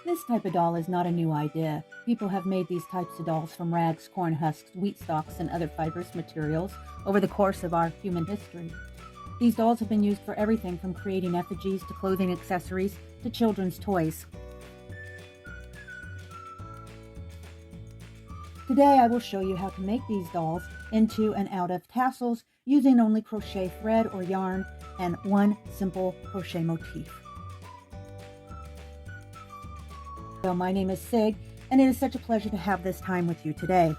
This type of doll is not a new idea. People have made these types of dolls from rags, corn husks, wheat stalks, and other fibrous materials over the course of our human history. These dolls have been used for everything from creating effigies to clothing accessories to children's toys. Today I will show you how to make these dolls into and out of tassels using only crochet thread or yarn and one simple crochet motif. So my name is Sig, and it is such a pleasure to have this time with you today.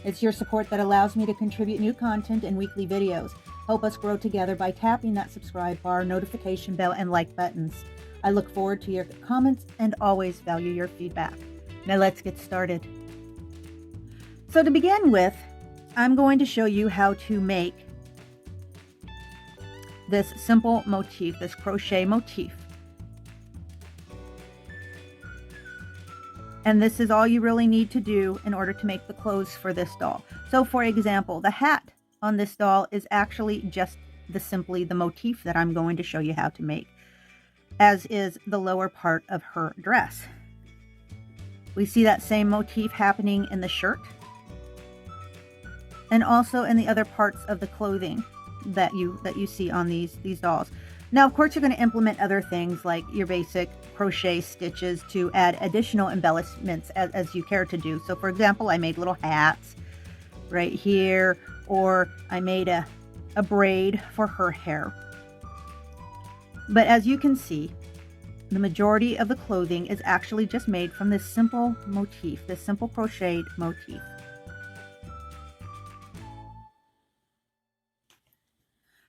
It's your support that allows me to contribute new content and weekly videos. Help us grow together by tapping that subscribe bar, notification bell, and like buttons. I look forward to your comments and always value your feedback. Now let's get started. So to begin with, I'm going to show you how to make this simple motif, this crochet motif. And this is all you really need to do in order to make the clothes for this doll. So for example, the hat on this doll is actually just simply the motif that I'm going to show you how to make, as is the lower part of her dress. We see that same motif happening in the shirt and also in the other parts of the clothing that you see on these dolls. Now, of course, you're going to implement other things like your basic crochet stitches to add additional embellishments as you care to do. So, for example, I made little hats right here, or I made a braid for her hair. But as you can see, the majority of the clothing is actually just made from this simple motif, this simple crocheted motif.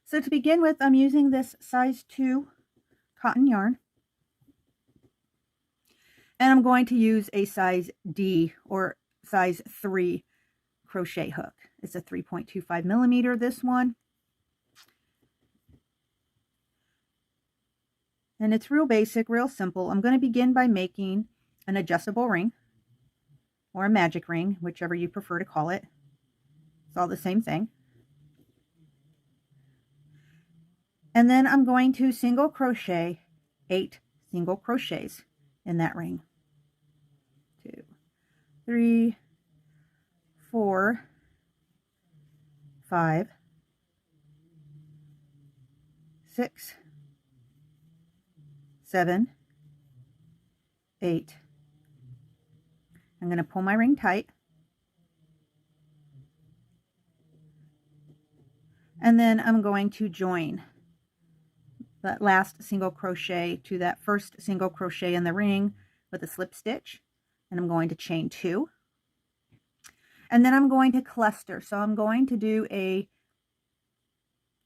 So to begin with, I'm using this size 2 cotton yarn. And I'm going to use a size D or size 3 crochet hook. It's a 3.25 millimeter, this one. And it's real basic, real simple. I'm going to begin by making an adjustable ring or a magic ring, whichever you prefer to call it. It's all the same thing. And then I'm going to single crochet 8 single crochets in that ring. 2, 3, 4, 5, 6, 7, 8. I'm going to pull my ring tight. And then I'm going to join that last single crochet to that first single crochet in the ring with a slip stitch, and I'm going to chain 2, and then I'm going to cluster. So I'm going to do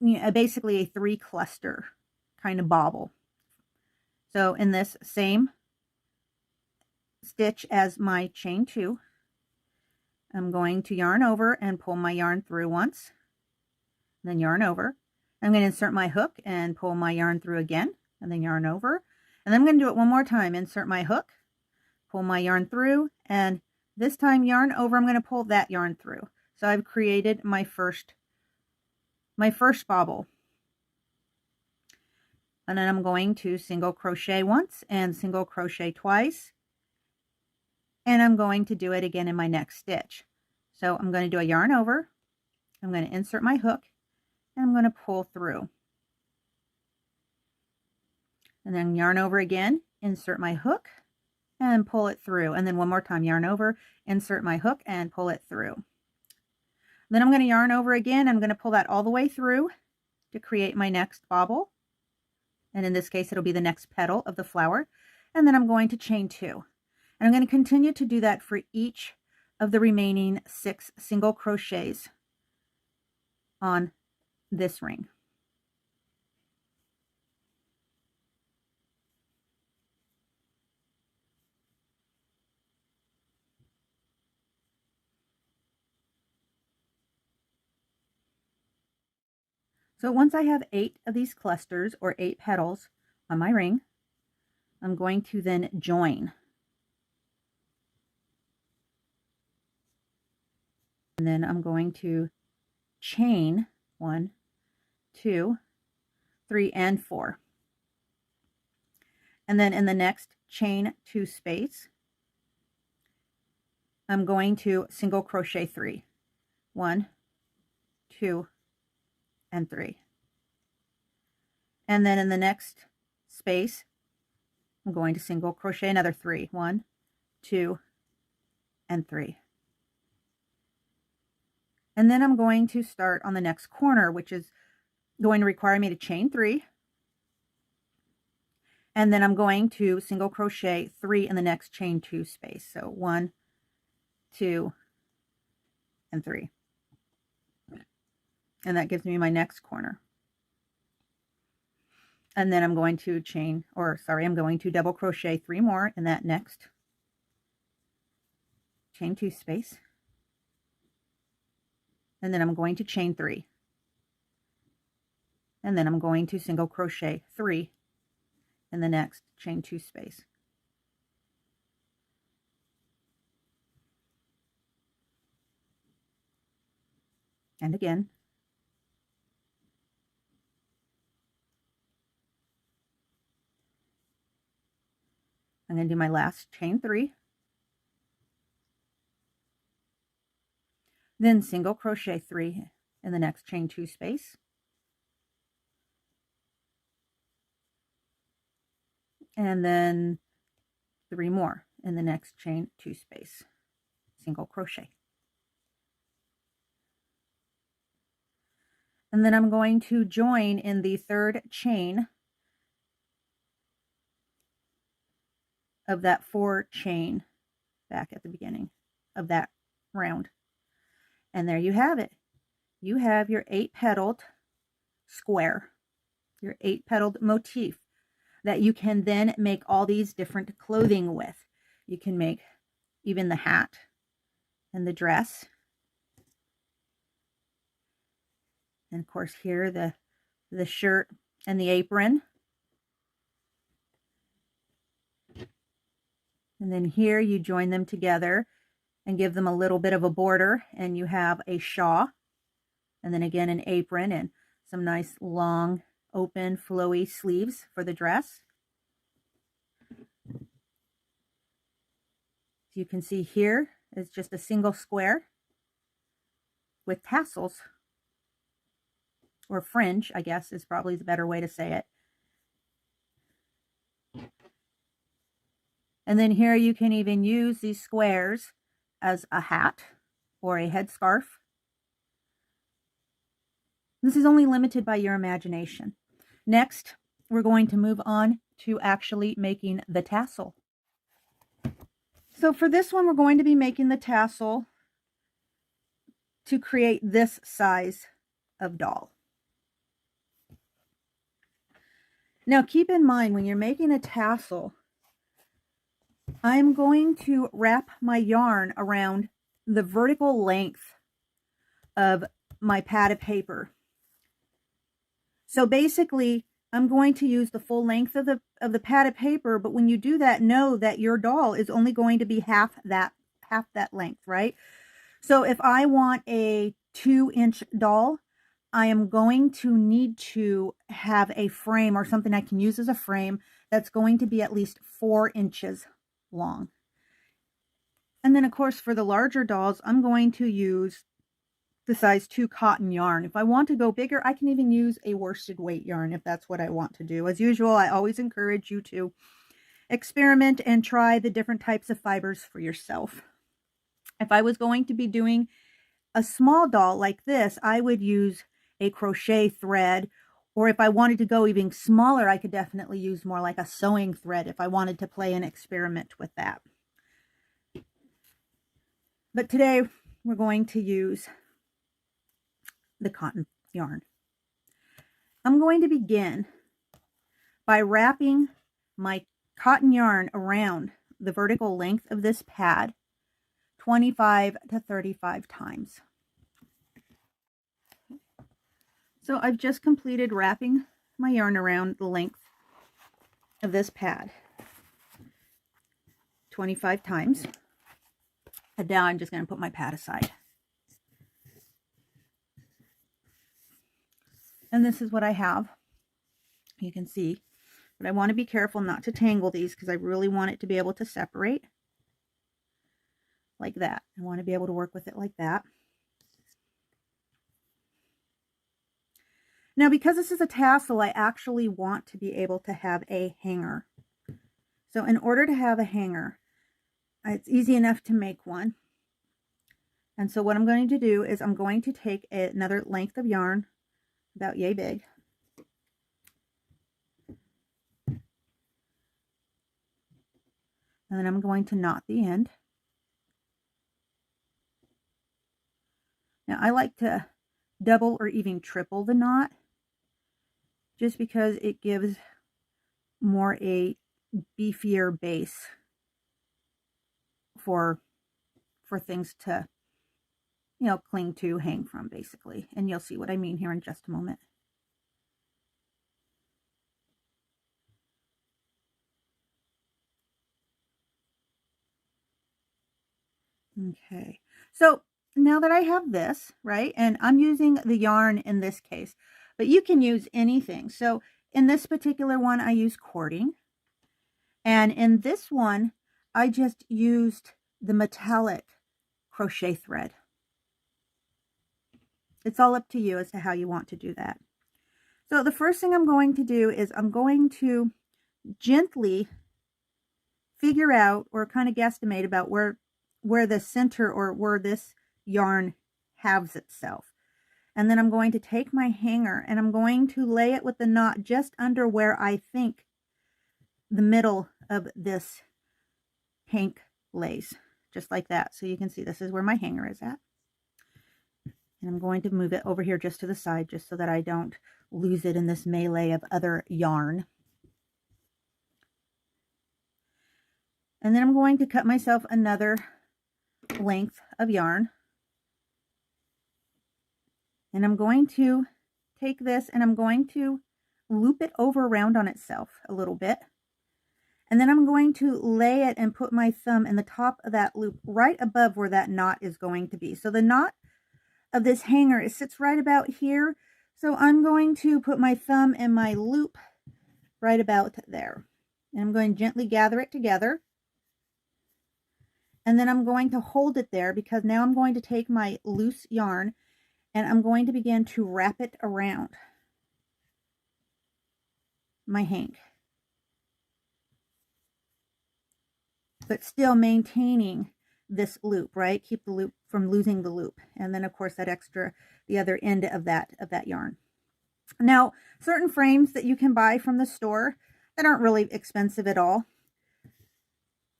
basically a 3 cluster kind of bobble. So in this same stitch as my chain 2, I'm going to yarn over and pull my yarn through once, then yarn over. I'm going to insert my hook and pull my yarn through again, and then yarn over. And then I'm going to do it one more time. Insert my hook, pull my yarn through, and this time yarn over. I'm going to pull that yarn through. So I've created my first bobble. And then I'm going to single crochet once and single crochet twice. And I'm going to do it again in my next stitch. So I'm going to do a yarn over. I'm going to insert my hook, and I'm going to pull through. And then yarn over again, insert my hook, and pull it through. And then one more time, yarn over, insert my hook, and pull it through. Then I'm going to yarn over again. I'm going to pull that all the way through to create my next bobble. And in this case, it'll be the next petal of the flower. And then I'm going to chain 2. And I'm going to continue to do that for each of the remaining 6 single crochets on this ring. So once I have 8 of these clusters or 8 petals on my ring, I'm going to then join. And then I'm going to chain 1, 2, 3, and 4. And then in the next chain 2 space, I'm going to single crochet 3. 1, 2, and 3. And then in the next space, I'm going to single crochet another 3. 1, 2, and 3. And then I'm going to start on the next corner, which is going to require me to chain 3. And then I'm going to single crochet 3 in the next chain 2 space. So 1, 2, and 3. And that gives me my next corner. And then I'm going to I'm going to double crochet 3 more in that next chain 2 space. And then I'm going to chain 3. And then I'm going to single crochet 3 in the next chain 2 space. And again. I'm going to do my last chain 3. Then single crochet 3 in the next chain 2 space. And then 3 more in the next chain 2 space. Single crochet. And then I'm going to join in the 3rd chain of that 4 chain back at the beginning of that round. And there you have it. You have your 8-petaled square, your 8-petaled motif that you can then make all these different clothing with. You can make even the hat and the dress. And of course here the shirt and the apron. And then here you join them together and give them a little bit of a border, and you have a shawl, and then again an apron and some nice long open flowy sleeves for the dress. So you can see here is just a single square with tassels, or fringe, I guess is probably the better way to say it. And then here you can even use these squares as a hat or a headscarf. This is only limited by your imagination. Next, we're going to move on to actually making the tassel. So for this one, we're going to be making the tassel to create this size of doll. Now keep in mind, when you're making a tassel, I'm going to wrap my yarn around the vertical length of my pad of paper. So basically, I'm going to use the full length of the pad of paper, but when you do that, know that your doll is only going to be half that length, right? So if I want a 2-inch doll, I am going to need to have a frame or something I can use as a frame that's going to be at least 4 inches long. And then of course for the larger dolls, I'm going to use the size 2 cotton yarn. If I want to go bigger, I can even use a worsted weight yarn if that's what I want to do. As usual, I always encourage you to experiment and try the different types of fibers for yourself. If I was going to be doing a small doll like this, I would use a crochet thread, or if I wanted to go even smaller, I could definitely use more like a sewing thread if I wanted to play and experiment with that. But today we're going to use the cotton yarn. I'm going to begin by wrapping my cotton yarn around the vertical length of this pad 25 to 35 times. So I've just completed wrapping my yarn around the length of this pad 25 times. And now I'm just going to put my pad aside. And this is what I have. You can see But I want to be careful not to tangle these because I really want it to be able to separate like that. I want to be able to work with it like that. Now, because this is a tassel, I actually want to be able to have a hanger. So in order to have a hanger, it's easy enough to make one. And so what I'm going to do is I'm going to take another length of yarn, about yay big. And then I'm going to knot the end. Now I like to double or even triple the knot, just because it gives more a beefier base for things to, you know, cling to, hang from, basically. And you'll see what I mean here in just a moment. Okay, so now that I have this, right, and I'm using the yarn in this case, but you can use anything. So in this particular one, I use cording. And in this one, I just used the metallic crochet thread. It's all up to you as to how you want to do that. So the first thing I'm going to do is I'm going to gently figure out, or kind of guesstimate about where the center, or where this yarn halves itself. And then I'm going to take my hanger and I'm going to lay it with the knot just under where I think the middle of this pink lays, just like that. So you can see this is where my hanger is at. And I'm going to move it over here just to the side, just so that I don't lose it in this melee of other yarn. And then I'm going to cut myself another length of yarn. And I'm going to take this and I'm going to loop it over around on itself a little bit. And then I'm going to lay it and put my thumb in the top of that loop right above where that knot is going to be. So the knot of this hanger, it sits right about here. So I'm going to put my thumb in my loop right about there. And I'm going to gently gather it together. And then I'm going to hold it there, because now I'm going to take my loose yarn and I'm going to begin to wrap it around my hank, but still maintaining this loop, right? Keep the loop from losing the loop. And then of course that extra, the other end of that yarn. Now, certain frames that you can buy from the store that aren't really expensive at all,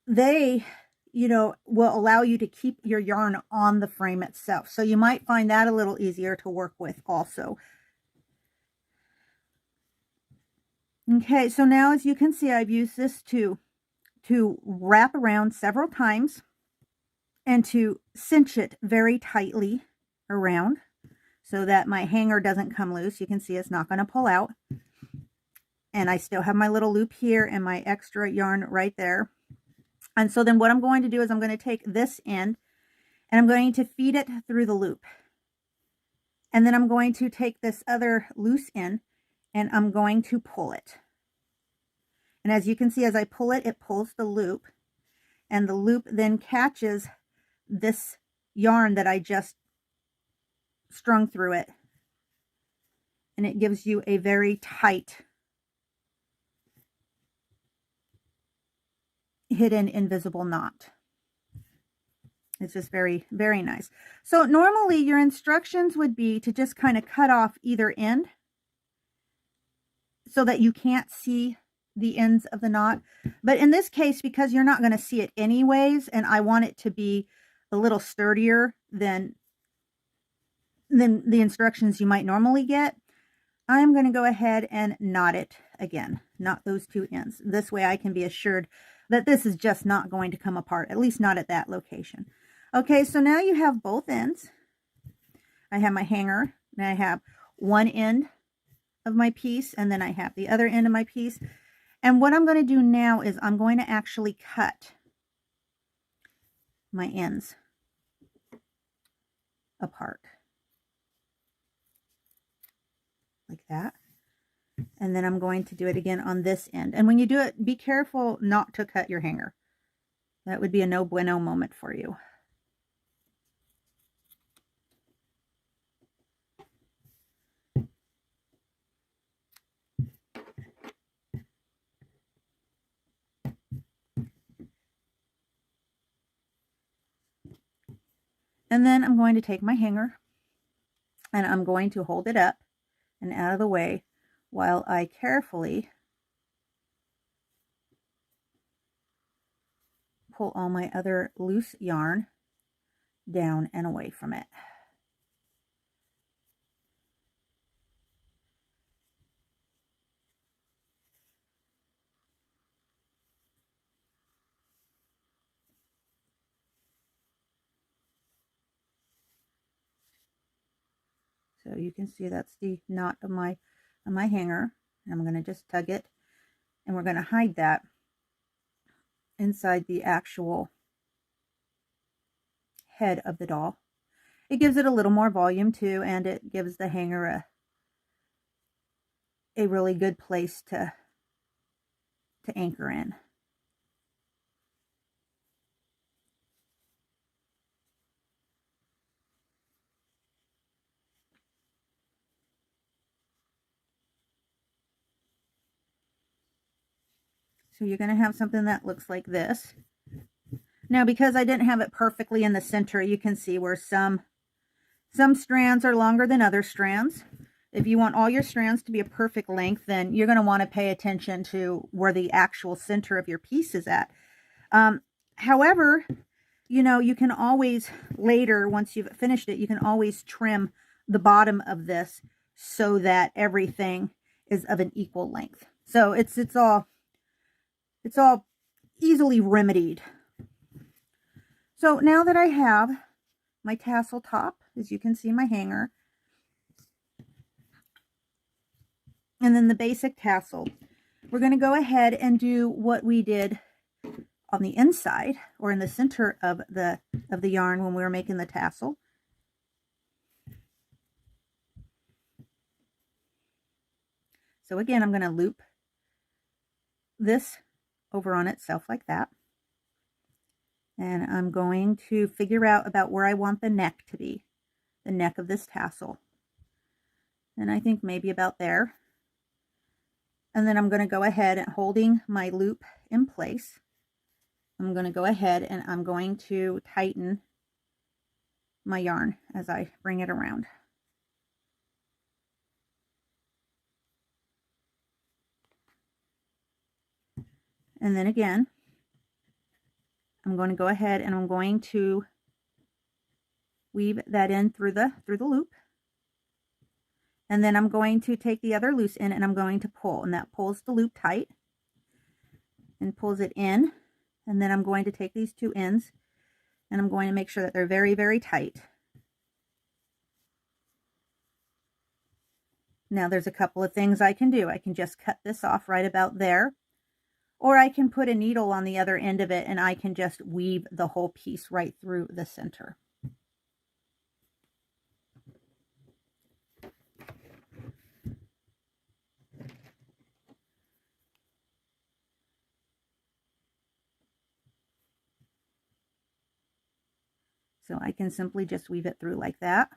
they, you know, will allow you to keep your yarn on the frame itself. So you might find that a little easier to work with also. Okay, so now as you can see, I've used this to wrap around several times and to cinch it very tightly around so that my hanger doesn't come loose. You can see it's not going to pull out. And I still have my little loop here and my extra yarn right there. And so then what I'm going to do is I'm going to take this end and I'm going to feed it through the loop. And then I'm going to take this other loose end and I'm going to pull it. And as you can see, as I pull it, it pulls the loop. And the loop then catches this yarn that I just strung through it. And it gives you a very tight, hidden, invisible knot. It's just very, very nice. So normally your instructions would be to just kind of cut off either end so that you can't see the ends of the knot. But in this case, because you're not going to see it anyways, and I want it to be a little sturdier than the instructions you might normally get, I'm going to go ahead and knot it again. Knot those two ends. This way I can be assured that this is just not going to come apart, at least not at that location. Okay, so now you have both ends. I have my hanger, and I have one end of my piece, and then I have the other end of my piece. And what I'm going to do now is I'm going to actually cut my ends apart. Like that. And then I'm going to do it again on this end. And when you do it, be careful not to cut your hanger. That would be a no bueno moment for you. And then I'm going to take my hanger and I'm going to hold it up and out of the way while I carefully pull all my other loose yarn down and away from it. So you can see that's the knot of my hanger. I'm going to just tug it, and we're going to hide that inside the actual head of the doll. It gives it a little more volume too, and it gives the hanger a really good place to anchor in. So you're going to have something that looks like this. Now, because I didn't have it perfectly in the center, you can see where some strands are longer than other strands. If you want all your strands to be a perfect length, then you're going to want to pay attention to where the actual center of your piece is at. However, you know, you can always later, once you've finished it, you can always trim the bottom of this so that everything is of an equal length. So it's all easily remedied. So now that I have my tassel top, as you can see, my hanger, and then the basic tassel, we're going to go ahead and do what we did on the inside or in the center of the yarn when we were making the tassel. So again, I'm going to loop this over on itself like that. And I'm going to figure out about where I want the neck to be, the neck of this tassel. And I think maybe about there. And then I'm going to go ahead and holding my loop in place, I'm going to go ahead and I'm going to tighten my yarn as I bring it around. And then again, I'm going to go ahead and I'm going to weave that in through the loop. And then I'm going to take the other loose end and I'm going to pull, and that pulls the loop tight and pulls it in. And then I'm going to take these two ends and I'm going to make sure that they're very, very tight. Now there's a couple of things I can do. I can just cut this off right about there, or I can put a needle on the other end of it and I can just weave the whole piece right through the center. So I can simply just weave it through like that.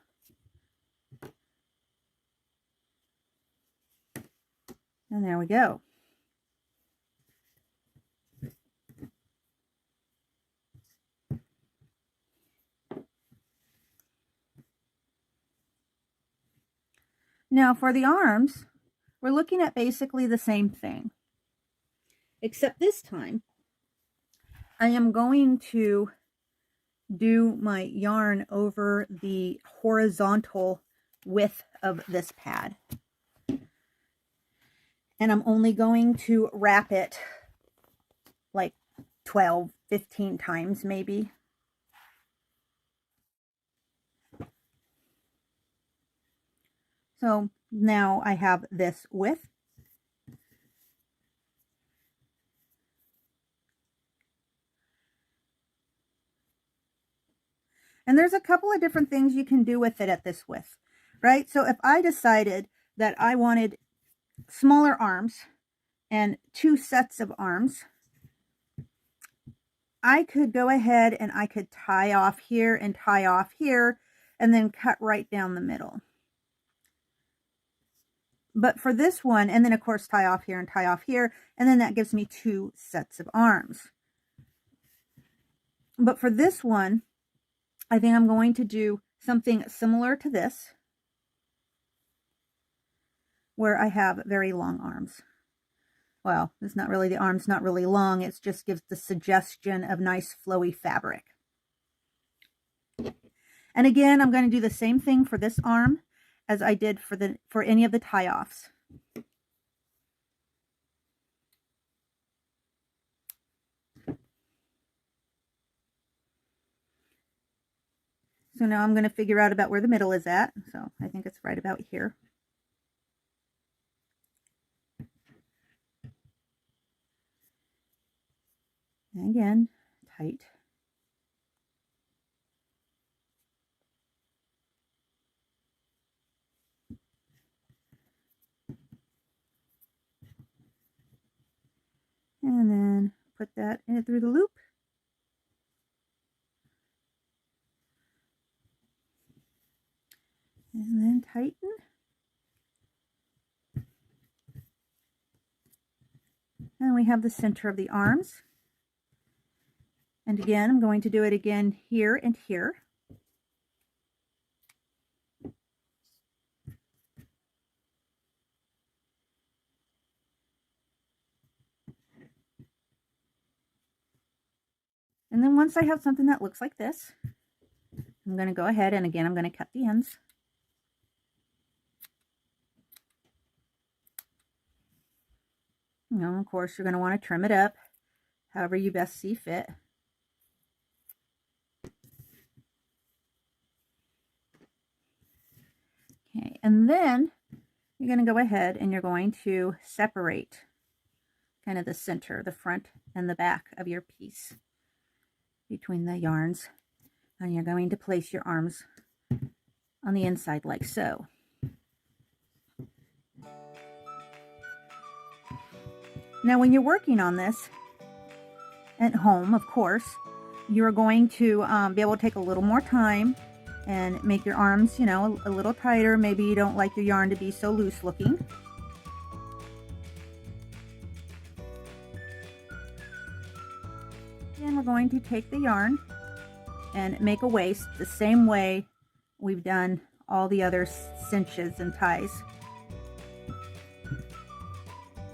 And there we go. Now for the arms, we're looking at basically the same thing, except this time I am going to do my yarn over the horizontal width of this pad. And I'm only going to wrap it like 12, 15 times maybe. So now I have this width. And there's a couple of different things you can do with it at this width, right? So if I decided that I wanted smaller arms and 2 sets of arms, I could go ahead and I could tie off here and tie off here and then cut right down the middle. But for this one, and then of course tie off here and tie off here, and then that gives me 2 sets of arms. But for this one, I think I'm going to do something similar to this, where I have very long arms. Well, it's not really, the arm's not really long, it just gives the suggestion of nice flowy fabric. And again, I'm going to do the same thing for this arm as I did for any of the tie-offs. So now I'm going to figure out about where the middle is at. So I think it's right about here. And again, tight. And then put that in through the loop. And then tighten. And we have the center of the arms. And again, I'm going to do it again here and here. And then once I have something that looks like this, I'm going to go ahead and again, I'm going to cut the ends. You know, of course, you're going to want to trim it up however you best see fit. Okay, and then you're going to go ahead and you're going to separate kind of the center, the front and the back of your piece between the yarns. And you're going to place your arms on the inside like so. Now, when you're working on this at home, of course, you're going to be able to take a little more time and make your arms, you know, a little tighter. Maybe you don't like your yarn to be so loose looking. Then we're going to take the yarn and make a waist the same way we've done all the other cinches and ties.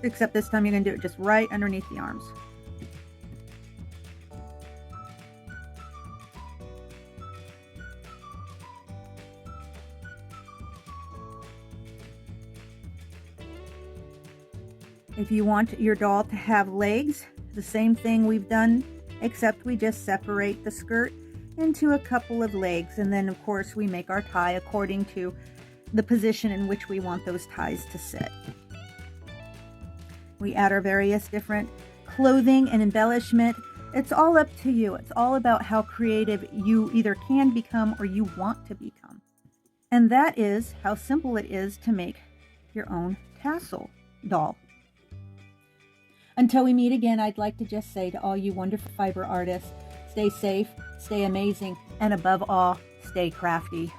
Except this time you're going to do it just right underneath the arms. If you want your doll to have legs, the same thing we've done, except we just separate the skirt into a couple of legs, and then of course we make our tie according to the position in which we want those ties to sit. We add our various different clothing and embellishment. It's all up to you. It's all about how creative you either can become or you want to become. And that is how simple it is to make your own tassel doll. Until we meet again, I'd like to just say to all you wonderful fiber artists, stay safe, stay amazing, and above all, stay crafty.